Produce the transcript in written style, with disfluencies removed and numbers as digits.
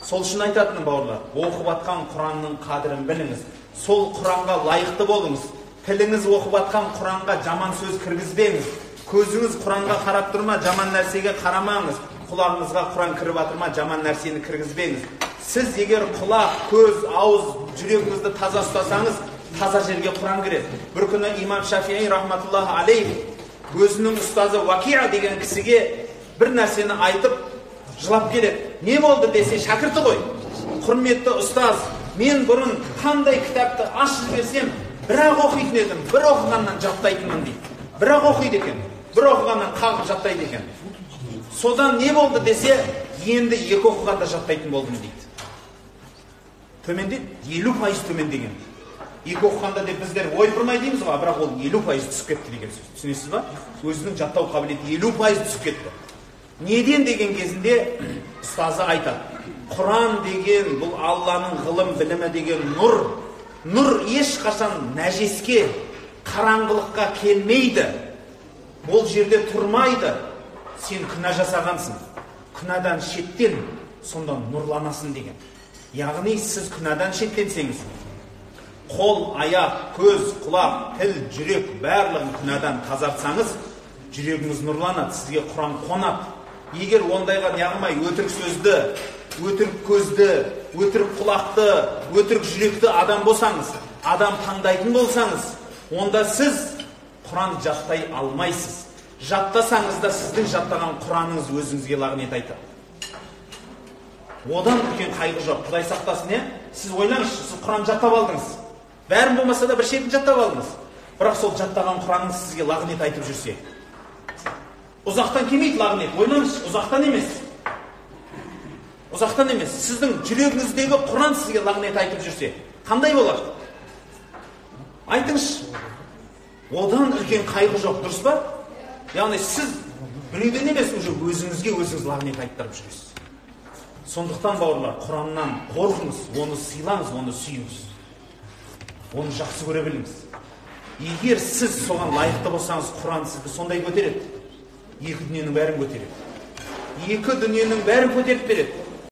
Сол үшін айтатыным бауырлар, оқып атқан Құранның қадірін біліңіз. Сол Құранға лайықты болыңыз. Тіліңіз оқып атқан Құранға жаман сөз кіргізбеңіз. Көзіңіз Құранға қарап тұрма, жаман нәрсеге қарамаңыз. Құлағыңызға Құран кіріп атырма, жаман нәрсені кіргізбеңіз. Сіз егер құлақ, көз, ауыз, жүрегіңізді таза ұстасаңыз, таза жерге Құран кіреді. Бір күні имам Шафии рахматуллахи алейх өзінің ұстазы Вакиа деген кісіге бір нәрсені айтып жылап келеді. Не болды десе, шәкірті ғой. Құрметті ұстаз, мен бұрын қандай кітапты ашып берсем, бірақ оқитын едім, бір оқығаннан жаттайтынмын дейді. Бірақ оқиды екен, бір оқығаннан қағып жаттайды екен. Содан не болды десе, енді екі оқығанда жаттайтын болдым дейді. Төмендеді, 50% төмендеген. Екі оқығанда деп біздер ойпырмай дейміз ғой, бірақ ол 50% түсіп кетті деген сөз. Түсінесіз ба? Өзінің жаттау қабілеті 50% түсіп кетті. Неден деген кезінде ұстазы айтады. Құран деген бұл Алланың ғылым білімі деген нұр. Нұр ешқашан нәжеске, қараңғылыққа келмейді. Ол жерде тұрмайды. Сен күнә жасағансың. Күнәдан шеттен, сонда нұрланасың деген. Яғни сіз күнәдан шеттенсеңіз, қол, аяқ, көз, құлақ, тіл, жүрек барлығын күнәдан тазартсаңыз, жүрегіңіз нұрланады, сізге Құран қонады. Егер ондайға неғылмай өтірік сөзді, өтірік көзді, өтірік құлақты, өтірік жүректі адам болсаңыз, адам таңдайтын болсаңыз, онда сіз Құран жаттай алмайсыз. Жаттасаңыз да сіздің жаттаған Құраныңыз өзіңізге лағнет айтады. Одан үлкен қайғы жоқ. Құдай сақтасын, сіз ойлаңызшы, сіз Құран жаттап алдыңыз. Бәрін болмаса да бір шетін жаттап алдыңыз. Бірақ сол жаттаған Құраныңыз сізге лағнет айтып жүрсе, ұзақтан келмейді лағнет. Ойлаңызшы, ұзақтан емес. Ұзақтан емес. Сіздің жүрегіңіздегі Құран сізге лағнет айтып жүрсе, қандай болады? Айтыңызшы. Одан үлкен қайғы жоқ, дұрыс па? Яғни сіз біреуден емес, уже өзіңізге өзіңіз лағнет айттырып жүресіз. Сондықтан бауырлар, Құраннан қорқыңыз, оны сыйлаңыз, оны сүйіңіз. Оны жақсы көре біліңіз. Егер сіз соған лайықты болсаңыз, Құран сізді сондай көтереді. Екі дүниенің бәрін көтереді. Екі дүниенің бәрін көтеріп береді.